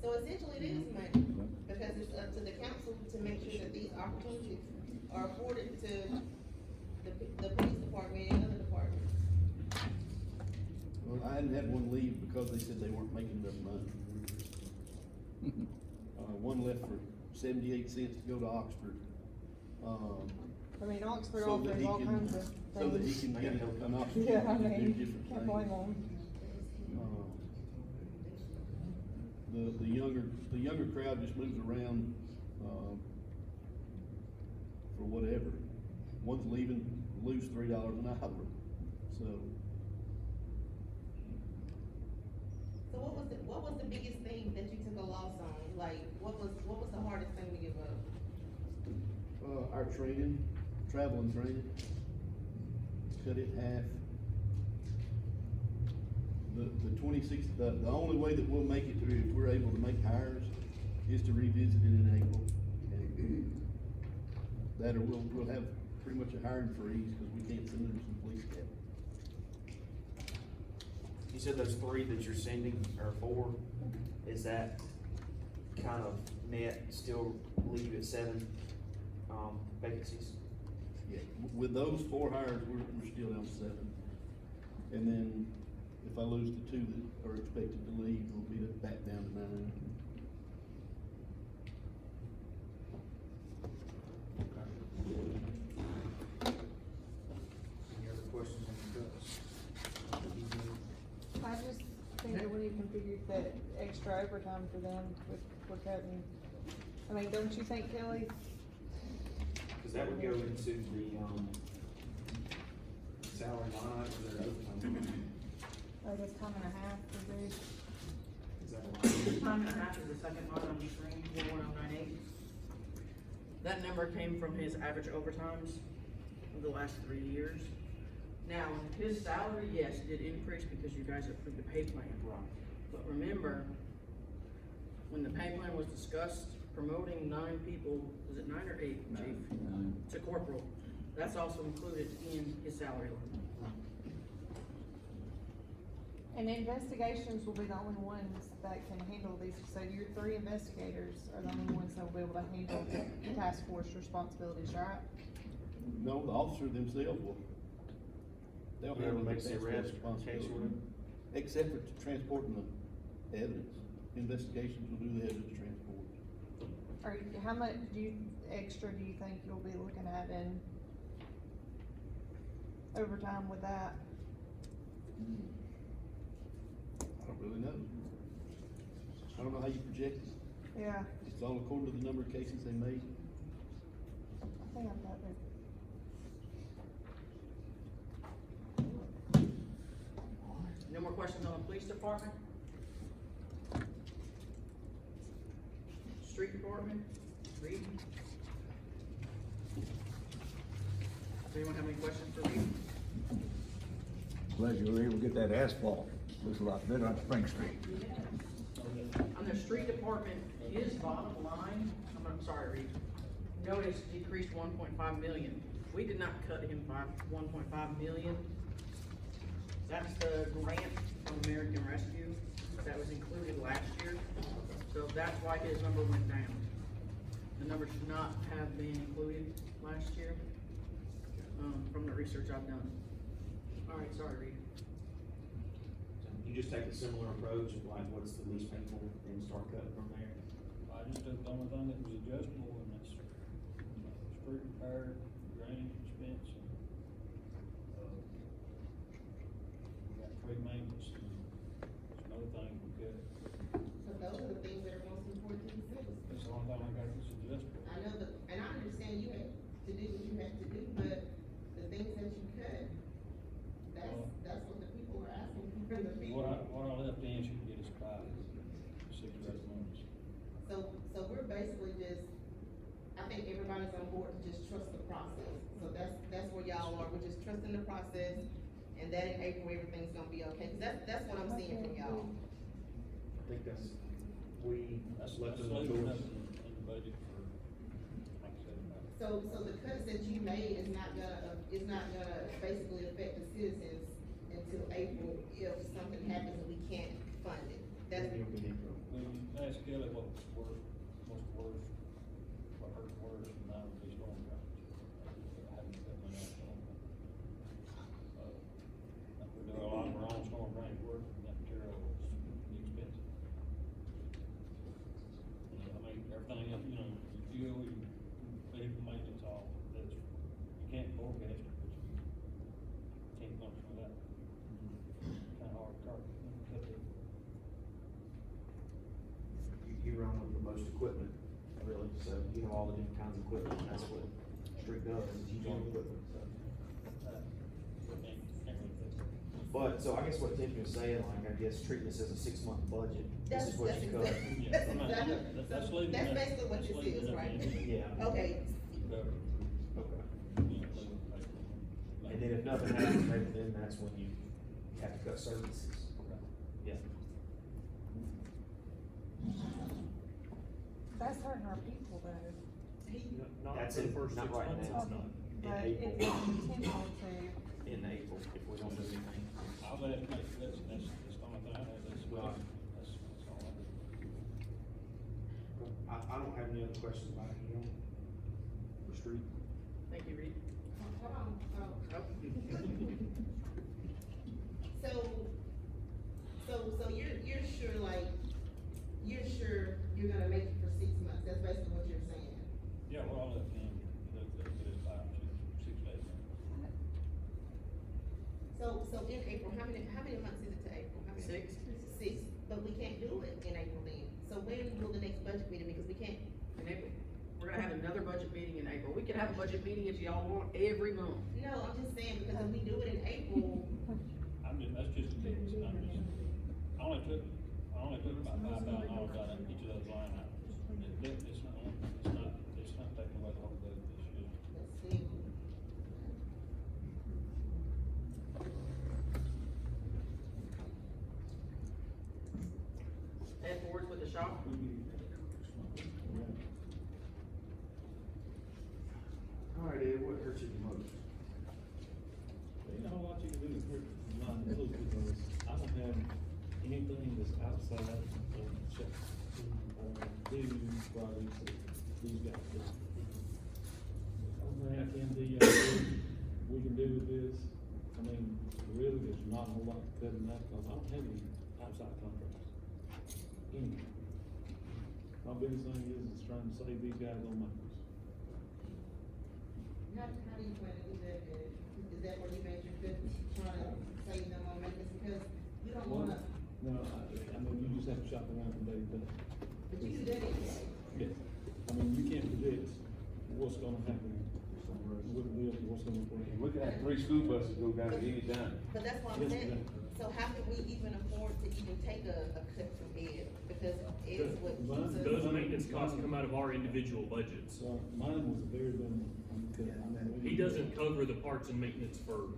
So essentially it is money, because it's up to the council to make sure that these opportunities are afforded to the police department and other departments. Well, I hadn't had one leave because they said they weren't making enough money. One left for 78 cents to go to Oxford. I mean, Oxford So that offers he all can- kinds of So that he things. can get an opportunity Yeah, I to do mean, different can't blame things. them. The younger crowd just moves around, for whatever. One's leaving, lose $3 an hour, so. So what was the biggest thing that you took a loss on? Like, what was the hardest thing to give up? Our training, travel and training, cut it in half. The 26, the only way that we'll make it through, if we're able to make hires, is to revisit it in April. And that, or we'll have pretty much a hiring freeze, because we can't send them to the police academy. You said those 3 that you're sending, or 4, is that kind of net, still leave at 7, vacancies? Yeah, with those 4 hires, we're still down to 7. And then if I lose the 2 that are expected to leave, we'll be back down to 9. Any other questions on the cuts? I just think that we need to configure that extra overtime for them for cutting. I mean, don't you think, Kelly? Cause that would go into the, salary line item, or their overtime? I guess time and a half would be. Is that a line? Time and a half is the second line on the screen, 41098. That number came from his average overtimes of the last 3 years. Now, his salary, yes, did increase because you guys approved the pay plan. Right. But remember, when the pay plan was discussed, promoting 9 people, was it 9 or 8, chief? To corporal, that's also included in his salary line. And investigations will be the only ones that can handle these, so your 3 investigators are the only ones that will be able to handle the task force responsibilities, right? No, the officer themselves will. They'll Whoever handle the makes the task force arrest, responsibility. case order. Except for transporting the evidence. Investigations will do the evidence transport. How much extra do you think you'll be looking at in overtime with that? I don't really know. I don't know how you project it. Yeah, It's all according to the number of cases they made. I think I've got it. No more questions on the police department? Street department, Reed? Does anyone have any questions for Reed? Glad you were able to get that asphalt. Looks a lot better on Spring Street. On the street department, his bottom line, I'm sorry, Reed, notice decreased 1.5 million. We did not cut him by 1.5 million. That's the grant from American Rescue that was included last year. So that's why his number went down. The number should not have been included last year, from the research I've done. All right, sorry, Reed. You just take a similar approach of like, what's the least painful, and start cutting from there. I just took the only thing that was adjustable, and that's, street repair, drainage expense, and, we got tree maintenance, and some other things we could. So those are the things that are most important to the citizens. That's the only thing I got that's adjustable. I know, but, and I understand you have to do what you have to do, but the things that you cut, that's what the people are asking from the people. What I left in should get us by 6 or 8 months. So we're basically just, I think everybody's on board to just trust the process. So that's where y'all are, we're just trusting the process, and that in April, everything's gonna be okay, cause that's what I'm seeing from y'all. I think that's, we That's left them the leaving choice. nothing in the budget for, like I said, about So the cuts that you made is not gonna basically affect the citizens until April if something happens and we can't fund it. That's, Maybe it'll be April. Well, you ask Kelly what was worse, what's worse, what hurt worse, and that would be storm drainage. I haven't cut my own storm drainage. We do a lot of our own storm drainage work, and that material is expensive. I mean, everything else, you know, your fuel, your vehicle maintenance, all, that's, you can't forecast it, but you can't function without it. Kinda hard to cut it. You run with the most equipment, really, so you have all the different kinds of equipment, and that's what street does, is use all the equipment, so. But, so I guess what Tiffany was saying, like, I guess treating this as a 6-month budget, this is what you cut. exactly, Yeah, that's I'm not- exactly, that's so leaving that's that- basically what that's this leaving is, that right? in. Yeah. Okay, Covered. Okay. Yeah, leave it like that. And then if nothing happens, maybe then that's when you have to cut services. Yeah. That's hurting our people though, Not That's for the in, first not 6 right months, now. it's not. but In it's April, potential to. in April, if we don't do anything. I'll let it make, that's the only thing I have, that's Right. all I do. I don't have any other questions about it, you know, for street. Thank you, Reed. hold on, Oh. So you're sure, like, you're sure you're gonna make it for 6 months, that's basically what you're saying? Yeah, well, I'll let them, get us 5, 6, 6 days. So in April, how many months is it to April? How many? 6. 6, but we can't do it in April then, so when will the next budget meeting, because we can't, In April, We're gonna have another budget meeting in April. We could have a budget meeting if y'all want every month. No, I'm just saying, because if we do it in April, That's just a bit, I only took about $5,000 out of each of those line items. It's not taking away the whole budget this year. let's see. Head forwards with the shop. Alright, Ed, what hurts you the most? You know, what you can do is hurt my nose because I don't have anything that's outside of check, dues, projects that these guys do. The only thing I can do, we can do with this, I mean, really, there's not a whole lot to cut in that because I don't have any outside contracts. Any. My biggest thing is trying to save these guys on maintenance. How do you plan to do that, Ed? Is that where you made your good, trying to save them on maintenance, because you don't wanna, No, I mean, you just have to shop around from day to day. but you do that anyway. Yes, I mean, you can't predict what's gonna happen with the bill, what's gonna happen. We could have 3 school buses go down at any time. But that's what I'm Yes, saying, ma'am. so how can we even afford to even take a cut from Ed, because Ed's what keeps us. Those maintenance costs come out of our individual budgets. So mine was a very good one, because, I mean. He doesn't cover the parts and maintenance for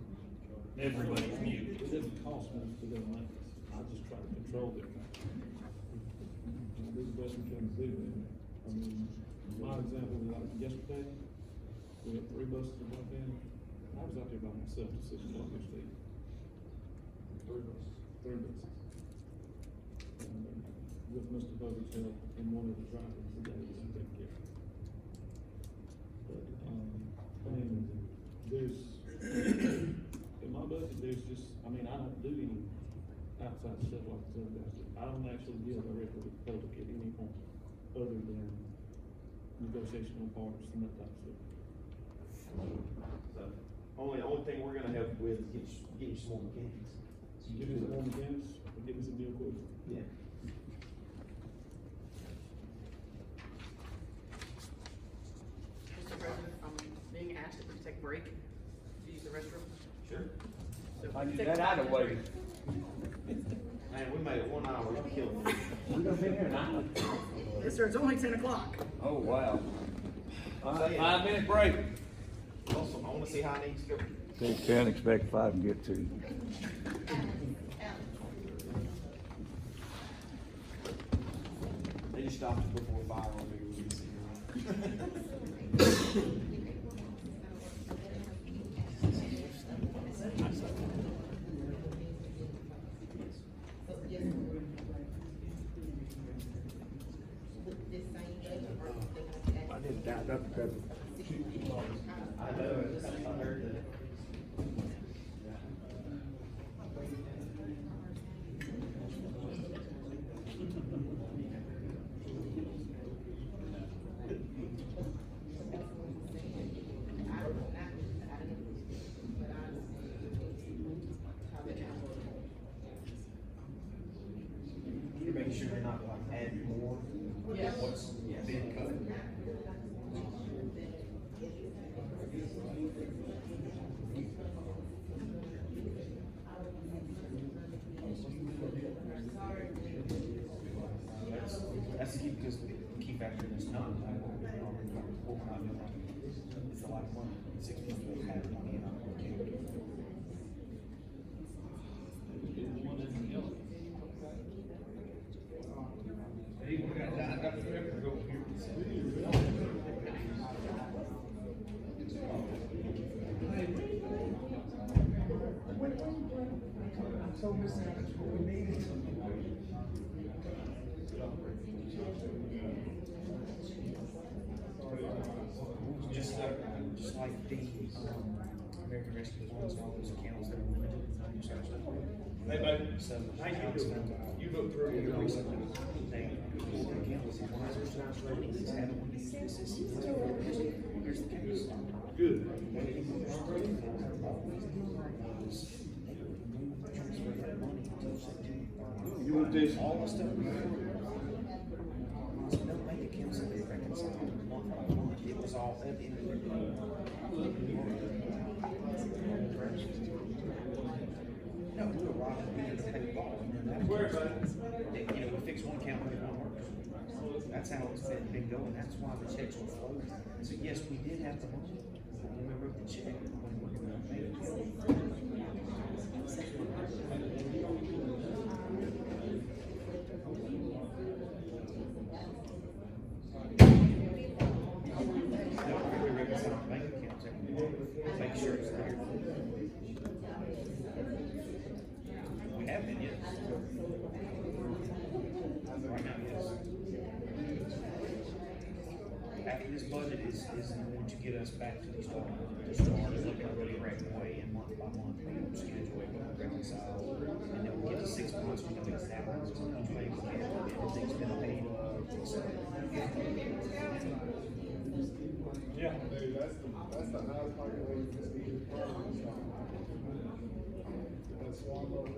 everybody commute. It doesn't cost me to do maintenance, I just try to control it. Do the best we can do, and, I mean, my example, like yesterday, we had 3 buses that went in, I was out there by myself to 6 o'clock yesterday. 3 buses. And, with Mr. Bugger's help and one of the drivers today, was taking care of it. But, I mean, there's, in my budget, there's just, I mean, I don't do any outside stuff like the other guys do. I don't actually deal directly with the public at any point, other than negotiation on parts and that type of stuff. So, only thing we're gonna help with is get you some more mechanics. So you Give me can some do more it. mechanics, or give me some new equipment. Yeah. Mr. President, I'm being asked if we can take a break to use the restroom. Sure. So if I we get take a that out of the 5-minute way. break. Man, we made it 1 hour, we killed it. We're gonna be here an hour. Yes, sir, it's only 10 o'clock. Oh, wow. 5-minute break. Awesome, I wanna see how it needs to go. They can't expect 5 and get 2. They just stopped it before 5 on me, we can see. I didn't doubt that because I know, I heard that. You're making sure they're not like adding more. Yes. What's being cut. That's the key, because the key factor is not, it's a lot of money, 6 months we have money in our account. Hey, we got time, I got the paper to go here. Just like the, American Rescue Funds and all those accounts that are limited, Hey, baby. so. How you doing? You look pretty good. They, accounts, why is there so much money, this happened, this is, here's the case. Good. Transfer that money until September. You want this? All the stuff. So no bank accounts that they reconcile, not ball at the end of the day. No, we'll rock it, we have to pay the ball, and then that. You know, we fix one account, we one works. That's how it's been going, that's why the checks will flow. So yes, we did have the money, but when we wrote the check, when we were gonna pay we reconcile our bank accounts every month, make sure it's there. We have been, yes. Right now, yes. After this budget is going to get us back to the start looking at the correct way and month by month, we will schedule it, we'll reconcile. And then we'll get to 6 months, we know exactly what's going to pay, everything's been paid. So, yeah, dude, that's the highest populated city. That's why I'm going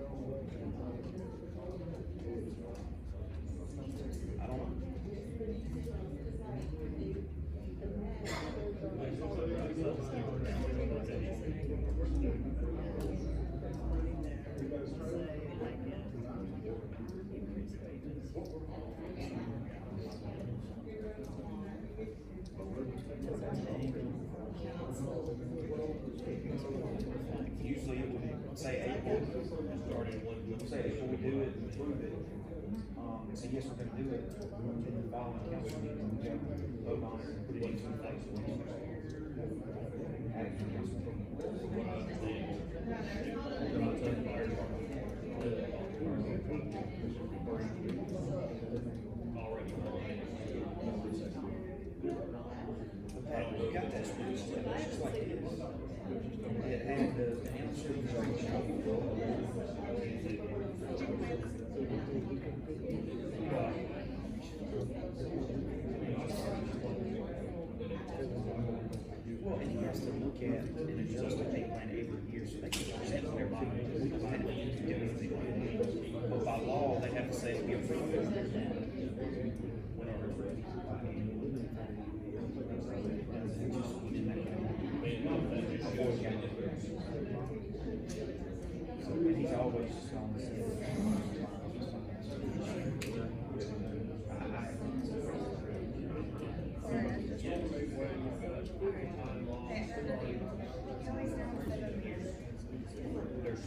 I don't know. Usually it would say April, say April we do it and approve it. Say yes, we're gonna do it, and then the following council meeting, we go vote on it and put it into effect. Add it to the council. We got that switch, it's just like this. It had the answer. Well, and he has to look at and adjust the pay plan every year, so they can present to everybody. We don't have to do anything. But by law, they have to say that we approve it. Whenever. So, and he's always just on the there's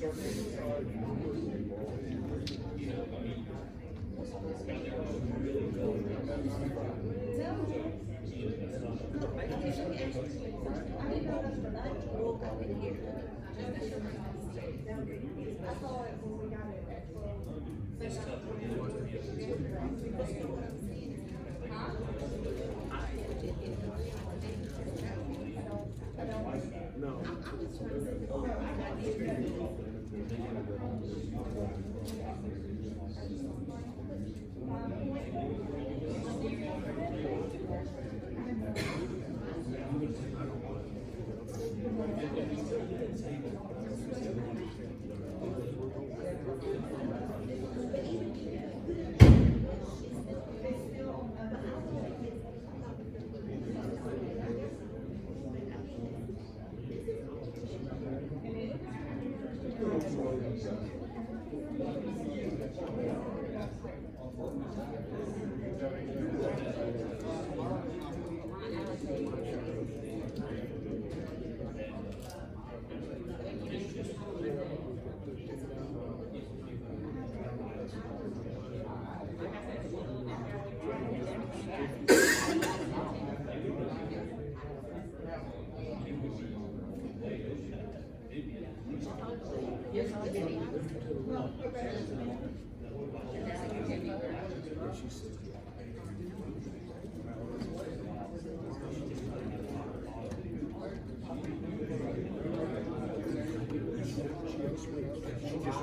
She just